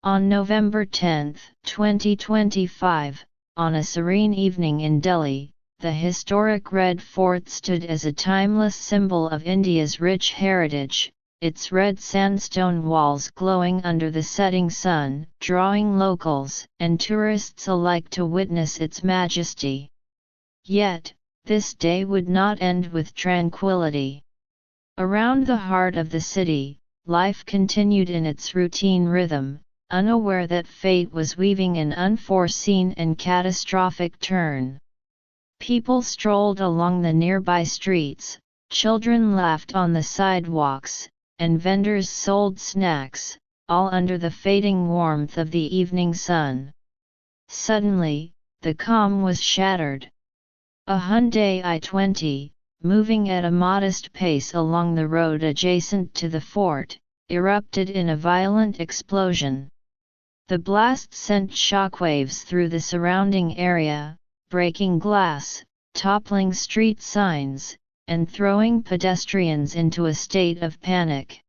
On November 10, 2025, on a serene evening in Delhi, the historic Red Fort stood as a timeless symbol of India's rich heritage, its red sandstone walls glowing under the setting sun, drawing locals and tourists alike to witness its majesty. Yet, this day would not end with tranquility. Around the heart of the city, life continued in its routine rhythm, unaware that fate was weaving an unforeseen and catastrophic turn. People strolled along the nearby streets, children laughed on the sidewalks, and vendors sold snacks, all under the fading warmth of the evening sun. Suddenly, the calm was shattered. A Hyundai i20, moving at a modest pace along the road adjacent to the fort, erupted in a violent explosion. The blast sent shockwaves through the surrounding area, breaking glass, toppling street signs, and throwing pedestrians into a state of panic.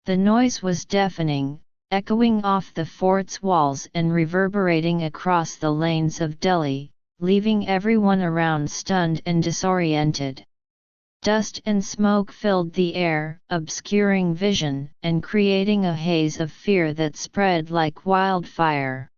The noise was deafening, echoing off the fort's walls and reverberating across the lanes of Delhi, leaving everyone around stunned and disoriented. Dust and smoke filled the air, obscuring vision and creating a haze of fear that spread like wildfire.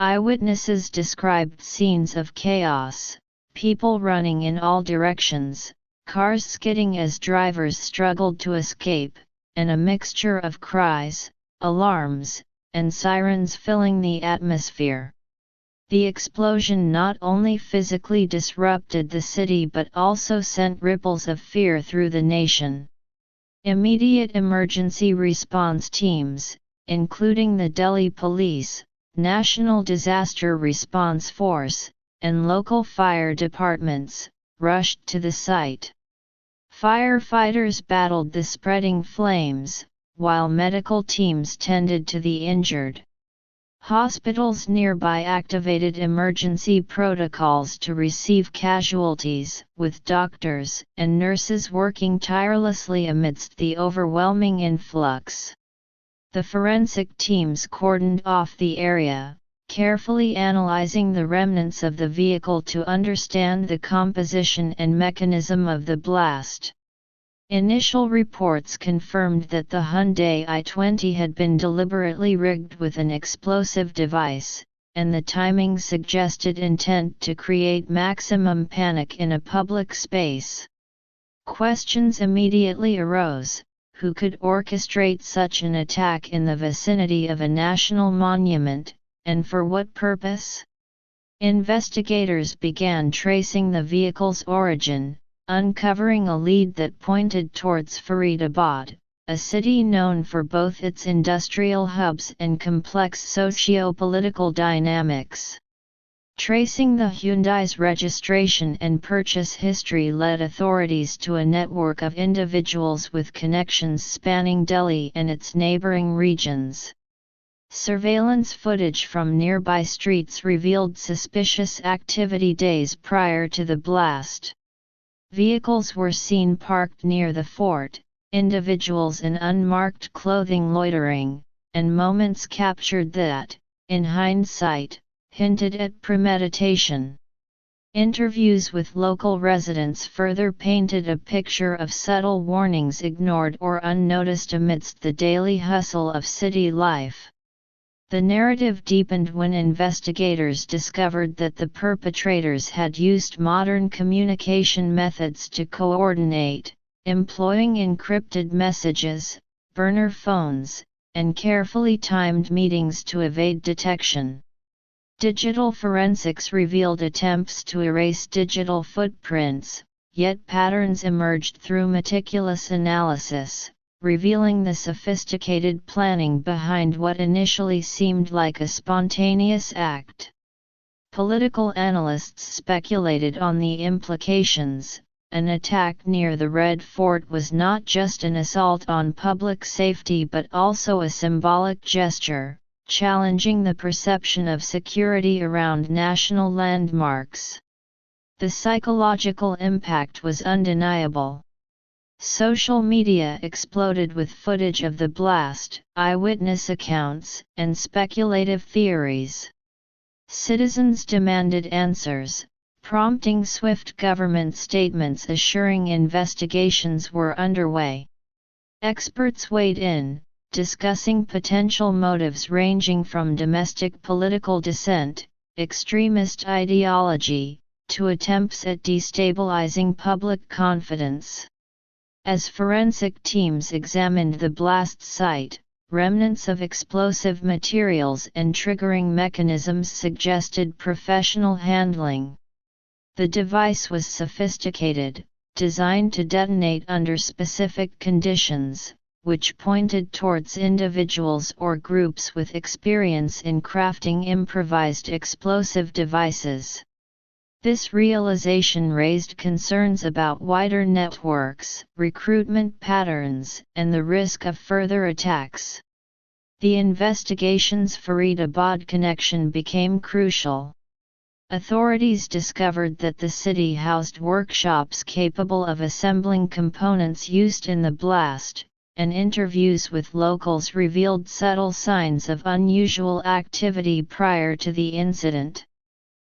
Eyewitnesses described scenes of chaos, people running in all directions, cars skidding as drivers struggled to escape, and a mixture of cries, alarms, and sirens filling the atmosphere. The explosion not only physically disrupted the city but also sent ripples of fear through the nation. Immediate emergency response teams, including the Delhi Police, National Disaster Response Force, and local fire departments, rushed to the site. Firefighters battled the spreading flames, while medical teams tended to the injured. Hospitals nearby activated emergency protocols to receive casualties, with doctors and nurses working tirelessly amidst the overwhelming influx. The forensic teams cordoned off the area, carefully analyzing the remnants of the vehicle to understand the composition and mechanism of the blast. Initial reports confirmed that the Hyundai i20 had been deliberately rigged with an explosive device, and the timing suggested intent to create maximum panic in a public space. Questions immediately arose: who could orchestrate such an attack in the vicinity of a national monument, and for what purpose? Investigators began tracing the vehicle's origin, uncovering a lead that pointed towards Faridabad, a city known for both its industrial hubs and complex socio-political dynamics. Tracing the Hyundai's registration and purchase history led authorities to a network of individuals with connections spanning Delhi and its neighboring regions. Surveillance footage from nearby streets revealed suspicious activity days prior to the blast. Vehicles were seen parked near the fort, individuals in unmarked clothing loitering, and moments captured that, in hindsight, hinted at premeditation. Interviews with local residents further painted a picture of subtle warnings ignored or unnoticed amidst the daily hustle of city life. The narrative deepened when investigators discovered that the perpetrators had used modern communication methods to coordinate, employing encrypted messages, burner phones, and carefully timed meetings to evade detection. Digital forensics revealed attempts to erase digital footprints, yet patterns emerged through meticulous analysis, revealing the sophisticated planning behind what initially seemed like a spontaneous act. Political analysts speculated on the implications. An attack near the Red Fort was not just an assault on public safety but also a symbolic gesture, challenging the perception of security around national landmarks. The psychological impact was undeniable. Social media exploded with footage of the blast, eyewitness accounts, and speculative theories. Citizens demanded answers, prompting swift government statements assuring investigations were underway. Experts weighed in, discussing potential motives ranging from domestic political dissent, extremist ideology, to attempts at destabilizing public confidence. As forensic teams examined the blast site, remnants of explosive materials and triggering mechanisms suggested professional handling. The device was sophisticated, designed to detonate under specific conditions, which pointed towards individuals or groups with experience in crafting improvised explosive devices. This realization raised concerns about wider networks, recruitment patterns, and the risk of further attacks. The investigation's Faridabad connection became crucial. Authorities discovered that the city housed workshops capable of assembling components used in the blast, and interviews with locals revealed subtle signs of unusual activity prior to the incident.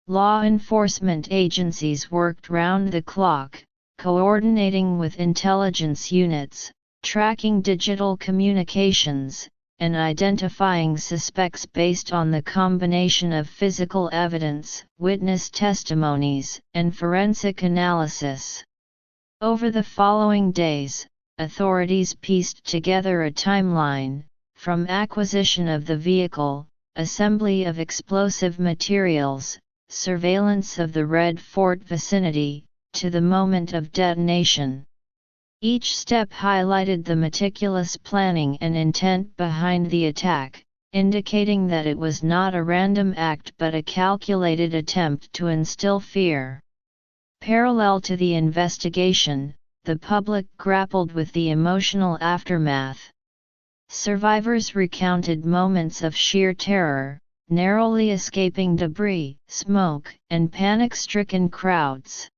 Law enforcement agencies worked round the clock, coordinating with intelligence units, tracking digital communications, and identifying suspects based on the combination of physical evidence, witness testimonies, and forensic analysis. Over the following days, authorities pieced together a timeline, from acquisition of the vehicle, assembly of explosive materials, surveillance of the Red Fort vicinity, to the moment of detonation. Each step highlighted the meticulous planning and intent behind the attack, indicating that it was not a random act but a calculated attempt to instill fear. Parallel to the investigation, the public grappled with the emotional aftermath. Survivors recounted moments of sheer terror, narrowly escaping debris, smoke, and panic-stricken crowds.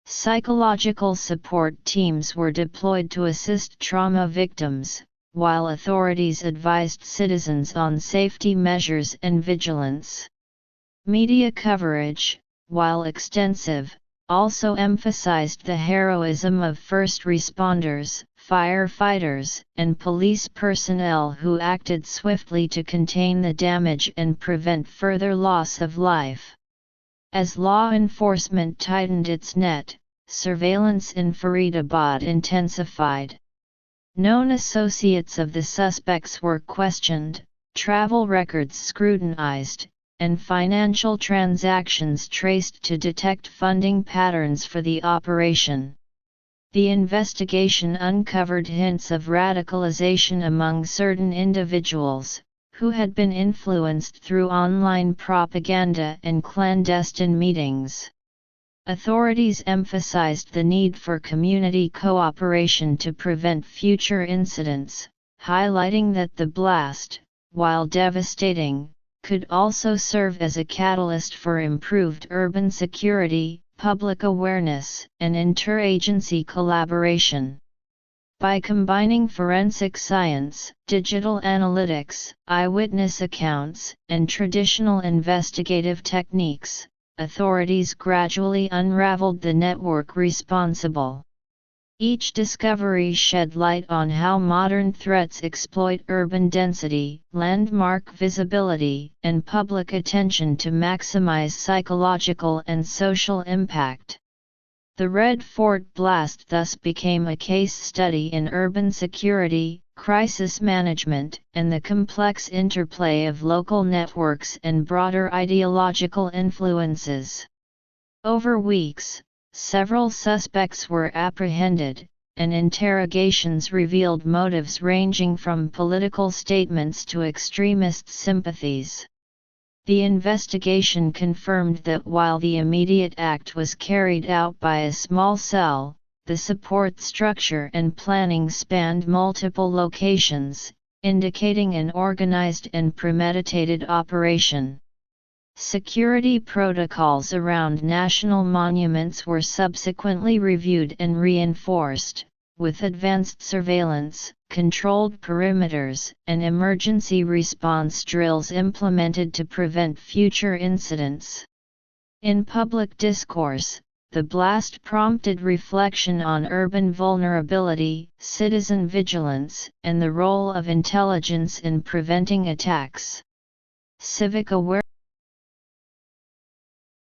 Psychological support teams were deployed to assist trauma victims, while authorities advised citizens on safety measures and vigilance. Media coverage, while extensive, also emphasized the heroism of first responders, firefighters, and police personnel who acted swiftly to contain the damage and prevent further loss of life. As law enforcement tightened its net, surveillance in Faridabad intensified. Known associates of the suspects were questioned, travel records scrutinized, and financial transactions traced to detect funding patterns for the operation. The investigation uncovered hints of radicalization among certain individuals, who had been influenced through online propaganda and clandestine meetings. Authorities emphasized the need for community cooperation to prevent future incidents, highlighting that the blast, while devastating, could also serve as a catalyst for improved urban security, public awareness, and interagency collaboration. By combining forensic science, digital analytics, eyewitness accounts, and traditional investigative techniques, authorities gradually unraveled the network responsible. Each discovery shed light on how modern threats exploit urban density, landmark visibility, and public attention to maximize psychological and social impact. The Red Fort blast thus became a case study in urban security, crisis management, and the complex interplay of local networks and broader ideological influences. Over weeks, several suspects were apprehended, and interrogations revealed motives ranging from political statements to extremist sympathies. The investigation confirmed that while the immediate act was carried out by a small cell, the support structure and planning spanned multiple locations, indicating an organized and premeditated operation. Security protocols around national monuments were subsequently reviewed and reinforced, with advanced surveillance, controlled perimeters, and emergency response drills implemented to prevent future incidents. In public discourse, the blast prompted reflection on urban vulnerability, citizen vigilance, and the role of intelligence in preventing attacks. Civic awareness